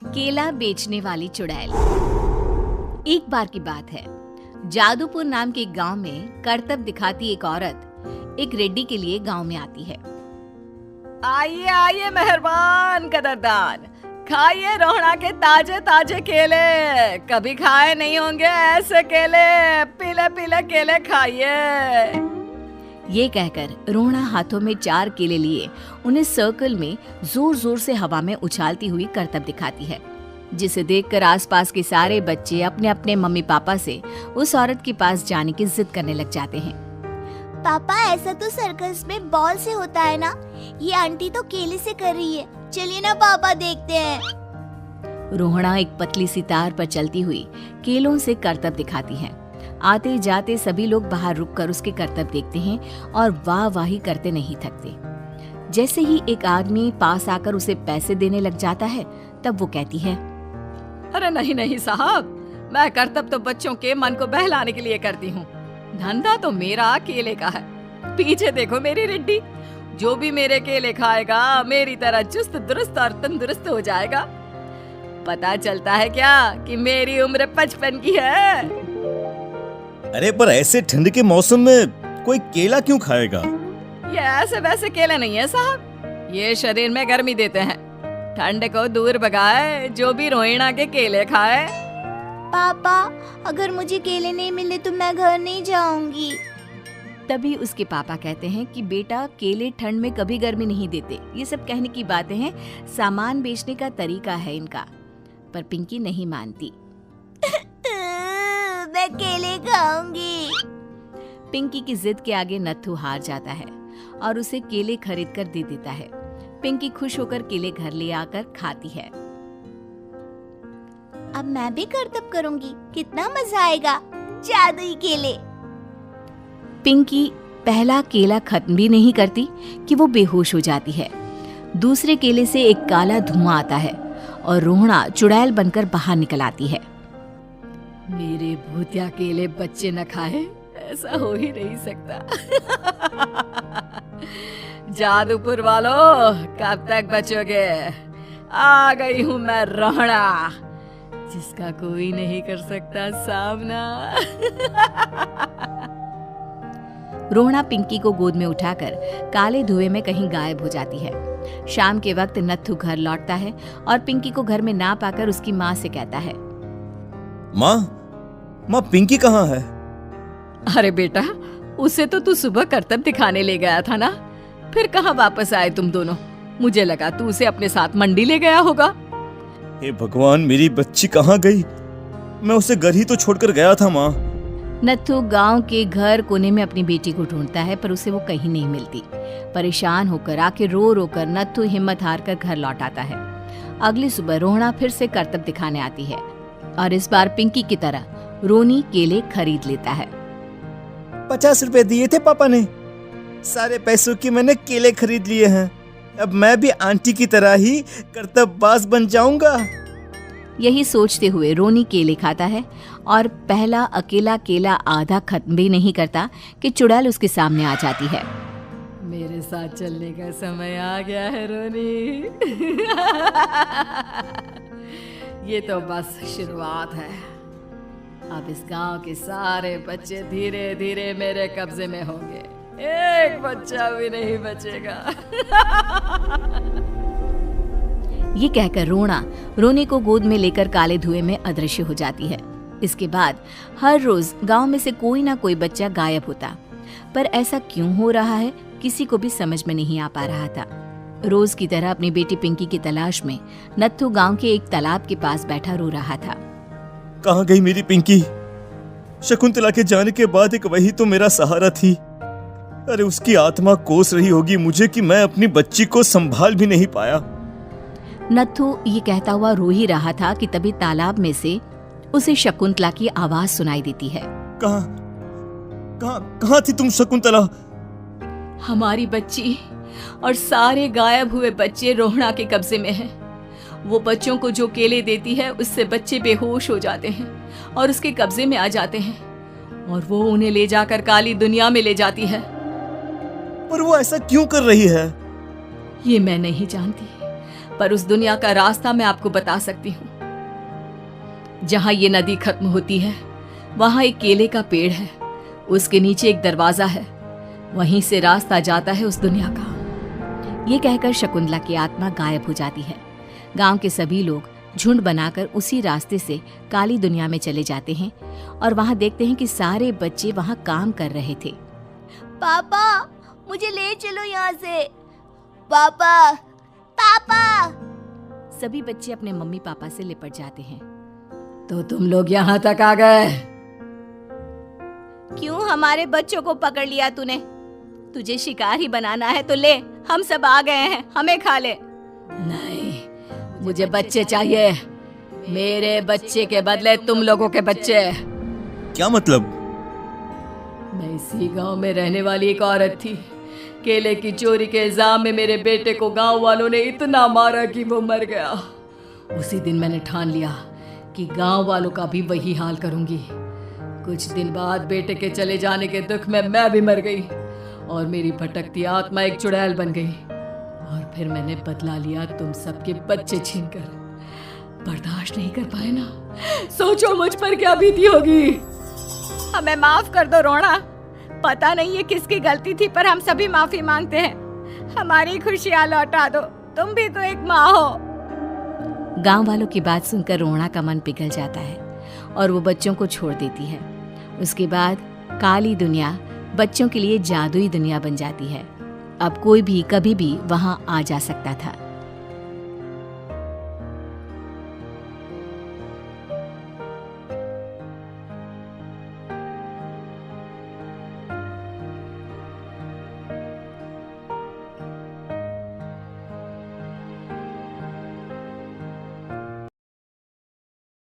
केला बेचने वाली चुड़ैल। एक बार की बात है, जादूपुर नाम के एक गांव में करतब दिखाती एक औरत एक रेड्डी के लिए गांव में आती है। आइए आइए मेहरबान कदरदान, खाइए रोहड़ा के ताजे ताजे केले। कभी खाए नहीं होंगे ऐसे केले, पीले पीले केले खाइए। ये कहकर रोहड़ा हाथों में 4 केले लिए उन्हें सर्कल में जोर जोर से हवा में उछालती हुई करतब दिखाती है, जिसे देखकर आसपास के सारे बच्चे अपने अपने मम्मी पापा से उस औरत के पास जाने की जिद करने लग जाते हैं। पापा, ऐसा तो सर्कस में बॉल से होता है ना, ये आंटी तो केले से कर रही है। चलिए ना पापा, देखते हैं। रोहड़ा एक पतली सी तार पर चलती हुई केलों से करतब दिखाती है। आते जाते सभी लोग बाहर रुककर उसके करतब देखते हैं और वाह वाही करते नहीं थकते। जैसे ही एक आदमी पास आकर उसे पैसे देने लग जाता है, तब वो कहती है, अरे नहीं नहीं साहब, मैं करतब तो बच्चों के मन को बहलाने के लिए करती हूँ। धंधा तो मेरा केले का है। पीछे देखो मेरी रिड्डी, जो भी मेरे केले खाएगा मेरी तरह चुस्त दुरुस्त और तंदुरुस्त हो जाएगा। पता चलता है क्या कि मेरी उम्र 55 की है। अरे पर ऐसे ठंड के मौसम में कोई केला क्यों खाएगा? ये ऐसे वैसे केले नहीं है साहब, ये शरीर में गर्मी देते हैं, ठंड को दूर भगाए। जो भी रोहिणा के केले खाए। पापा, अगर मुझे केले नहीं मिले तो मैं घर नहीं जाऊंगी। तभी उसके पापा कहते हैं कि बेटा, केले ठंड में कभी गर्मी नहीं देते। ये सब कहने की बातें हैं, सामान बेचने का तरीका है इनका। पर पिंकी नहीं मानती। मैं केले खाऊंगी। पिंकी की जिद के आगे नत्थू हार जाता है और उसे केले खरीद कर दे देता है। पिंकी खुश होकर केले घर ले आकर खाती है। अब मैं भी करतब करूंगी, कितना मजा आएगा। जादुई केले। पिंकी पहला केला खत्म भी नहीं करती कि वो बेहोश हो जाती है। दूसरे केले से एक काला धुआं आता है और रोहड़ा चुड़ैल बनकर बाहर निकल आती है। मेरे भूतिया केले बच्चे न खाए, ऐसा हो ही नहीं सकता। जादूपुर वालों, कब तक बचोगे? आ गई हूँ मैं रोहड़ा, जिसका कोई नहीं कर सकता सामना। रोहड़ा पिंकी को गोद में उठाकर काले धुएं में कहीं गायब हो जाती है। शाम के वक्त नत्थू घर लौटता है और पिंकी को घर में ना पाकर उसकी माँ से कहता है, माँ पिंकी कहाँ है? अरे बेटा, उसे तो तू सुबह करतब दिखाने ले गया था ना, फिर कहाँ वापस आए तुम दोनों? मुझे लगा तू उसे अपने साथ मंडी ले गया होगा। हे भगवान, मेरी बच्ची कहाँ गई? मैं उसे घर ही तो छोड़कर गया था माँ। नत्थू गांव के घर कोने में अपनी बेटी को ढूंढता है, पर उसे वो कहीं नहीं मिलती। परेशान होकर आखिर रो रो कर नत्थू हिम्मत हार कर घर लौट आता है। अगली सुबह रोहड़ा फिर से करतब दिखाने आती है और इस बार पिंकी की तरह रोनी केले खरीद लेता है। 50 रुपए दिए थे पापा ने, सारे पैसों की मैंने केले खरीद लिए हैं। अब मैं भी आंटी की तरह ही करतबबाज बन जाऊंगा। यही सोचते हुए रोनी केले खाता है और पहला अकेला केला आधा खत्म भी नहीं करता कि चुड़ैल उसके सामने आ जाती है। मेरे साथ चलने का समय आ गया है रोनी। ये तो बस शुरुआत है। अब इस गांव के सारे बच्चे धीरे धीरे मेरे कब्जे में होंगे, एक बच्चा भी नहीं बचेगा। ये कहकर रोना रोनी को गोद में लेकर काले धुएं में अदृश्य हो जाती है। इसके बाद हर रोज गांव में से कोई ना कोई बच्चा गायब होता, पर ऐसा क्यों हो रहा है किसी को भी समझ में नहीं आ पा रहा था। रोज की तरह अपनी बेटी पिंकी की तलाश में नत्थू गांव के एक तालाब के पास बैठा रो रहा था। कहाँ गई मेरी पिंकी? शकुंतला के जाने के बाद एक वही तो मेरा सहारा थी। अरे उसकी आत्मा कोस रही होगी मुझे कि मैं अपनी बच्ची को संभाल भी नहीं पाया। नत्थू ये कहता हुआ रो ही रहा था कि तभी तालाब में से उसे शकुंतला की आवाज सुनाई देती है। कहाँ थी तुम शकुंतला? हमारी बच्ची और सारे गायब हुए बच्चे रोहड़ा के कब्जे में हैं। वो बच्चों को जो केले देती है उससे बच्चे बेहोश हो जाते हैं और उसके कब्जे में आ जाते हैं और वो उन्हें ले जाकर काली दुनिया में ले जाती है। पर वो ऐसा क्यों कर रही है? ये मैं नहीं जानती, पर उस दुनिया का रास्ता मैं आपको बता सकती हूँ। जहां ये नदी खत्म होती है वहां एक केले का पेड़ है, उसके नीचे एक दरवाजा है, वहीं से रास्ता जाता है उस दुनिया का। ये कहकर शकुंतला की आत्मा गायब हो जाती है। गांव के सभी लोग झुंड बनाकर उसी रास्ते से काली दुनिया में चले जाते हैं और वहां देखते हैं कि सारे बच्चे वहां काम कर रहे थे। पापा मुझे ले चलो यहाँ से। पापा पापा। सभी बच्चे अपने मम्मी पापा से लिपट जाते हैं। तो तुम लोग यहाँ तक आ गए? क्यों हमारे बच्चों को पकड़ लिया तूने? तुझे शिकार ही बनाना है तो ले, हम सब आ गए हैं, हमें खा ले। नहीं, मुझे बच्चे चाहिए। मेरे बच्चे के बदले तुम लोगों के बच्चे। क्या मतलब? मैं इसी गांव में रहने वाली एक औरत थी। केले की चोरी के इल्जाम में मेरे बेटे को गांव वालों ने इतना मारा कि वो मर गया। उसी दिन मैंने ठान लिया कि गांव वालों का भी वही हाल करूंगी। कुछ दिन बाद बेटे के चले जाने के दुख में मैं भी मर गई और मेरी भटकती आत्मा एक चुड़ैल बन गई। और फिर मैंने बदला लिया तुम सबके बच्चे छीनकर। बर्दाश्त नहीं कर पाए ना? सोचो मुझ पर क्या बीती होगी। हमें माफ कर दो रोना। पता नहीं ये किसकी गलती थी, पर हम सभी माफी मांगते हैं। हमारी खुशियां लौटा दो, तुम भी तो एक माँ हो। गांव वालों की बात सुनकर रोना का मन पिघल जाता है और वो बच्चों को छोड़ देती है। उसके बाद काली दुनिया बच्चों के लिए जादुई दुनिया बन जाती है। अब कोई भी कभी भी वहां आ जा सकता था।